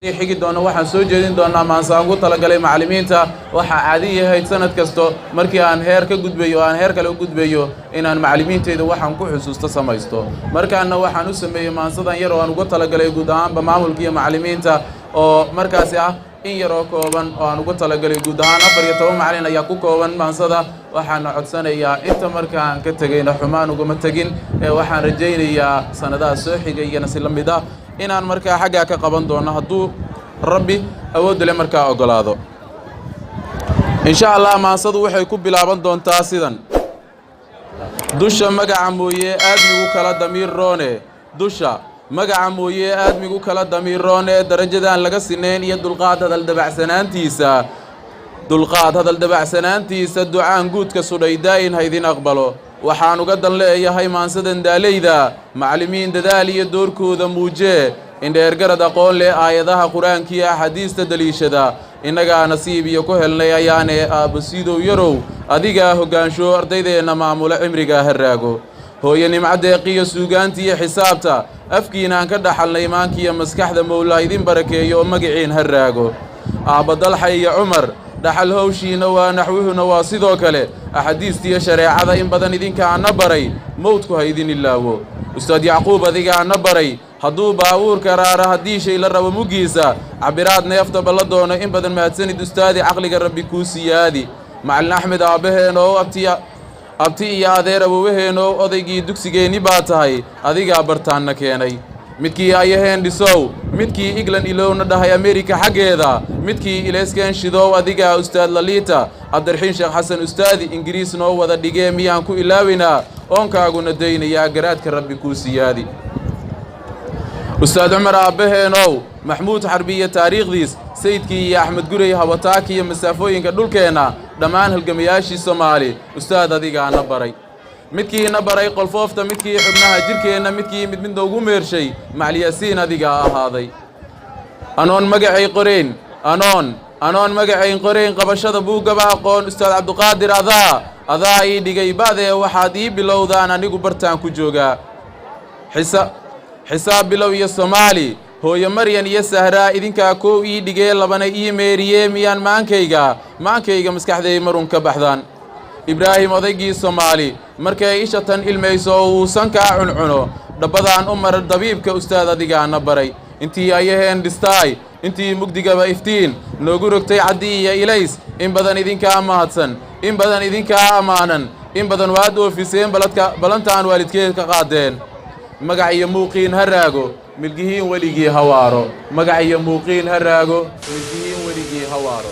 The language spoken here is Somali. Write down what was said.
xigi doono waxaan soo jeedin doonaa maansaan ugu talagalay macallimiinta waxa caadi yahay sanad kasto markii aan heer ka gudbayo aan heer kale u gudbayo inaan macallimiintayda waxaan ku xusuusto samaysto markaana waxaan u sameeyay maansadan yar oo aan ugu talagalay guud ahaan maamulka iyo macallimiinta oo markaasi ah in yar oo kooban oo aan ugu talagalay guud ahaan 14 macallin ayaa ku kooban maansada waxaan codsanayaa inta markaan ka tagayna xumaan uguma tagin waxaan rajaynayaa sanadaha soo xigay iyo nasi lamida inaan markaa xagga ka qaban doono hadduu rabbi awood leh markaa ogolaado insha Allah maansadu waxay ku bilaaban doontaa sidan dusha magaca mooyee aadmigu kala damiir roone dusha magaca mooyee aadmigu kala damiir roone darajadan laga sineen iyo dulqaad hadal dabacsanaantiisa ducaan guudka sudhaydaayin haydin aqbalo waxaan uga dan leeyahay maansadan daaleyda macallimiin dadaal iyo doorkooda muujee indheer garad aqoon leh aayadaha quraanka iyo xadiista daliishada inaga nasiib iyo ku helnay ayaane aabasiidow yarow adiga hogaansho ardaydeena maamula cimriga haraago hooyo nimcadeeqiyo suugaanti iyo xisaabta afkiina aan ka dhaxalnay maankiyo maskaxda mowla idin barakeeyo magaciin haraago aabadalxa iyo cumar dhaxal hawshiina waa naxwuhuna waa sidoo kale axaadiistiyo shareecada in badan idinka aan baray mowdku ha idin ilaawo ustaad yacquub adiga aan baray hadduu baabuurka raara haddii shay la rabo mugiisa cabiraad neefta balla doono in badan mahadsanid ustaadi caqliga rabbi kuu siyaadi macallin axmed aabaheeno abti iyo adeer awowaheeno odaygii dugsigeenni baa tahay adigaa bartaanna keenay midkii ayaheen dhisow midkii England ilowna dhahay America xaggeeda midkii ileeskeen shidow adiga ustaad laliita Abdirxiin Sheekh Xasan ustaadi Ingiriis noo wada dhigee miyaan ku ilaawina oonkaaguna daynaya garaadka rabbi ku siyaadi ustaad Umar aabaheenow Maxmuud Xarbiye taariikhdiis sayidkii iyo Axmed Gurey hawataaki iyo masaafooyinka dhulkeena dhammaan halgamayaashii Soomaali ustaad adiga aan baray midkii na baray qolfoofta midkii xubnaha jirkeena midkii mid ugu meershay macalliyasiin adiga ahaaday anoon magacay qoreen qabashada buugaba aqoon ustaad Cabduqaadir adaa ii dhigay baadee waxaad ii bilowdaan anigu bartaan ku joogaa xisaab bilow iyo Soomaali hooyo Maryan iyo Sahra idinka koow ii dhigay labana ii meeriyee miyaan maankayga maskaxday marun ka baxdaan Ibrahim odaygii Soomaali markay ishatan ilmayso uu sanka cuncuno dhabadaan umar dabiibka ustaad adiga aan baray intii ayaheen dhistay intii mugdigaba iftiin noogu rogtay cadii iyo ilays in badan idinka mahadsan in badan idinka amaanan in badan waad oofiseen balantaan waalidkeed ka qaadeen magac iyo muuqiin haraago milgihiin waligii hawaaro magac iyo muuqiin haraago milgihiin waligii hawaaro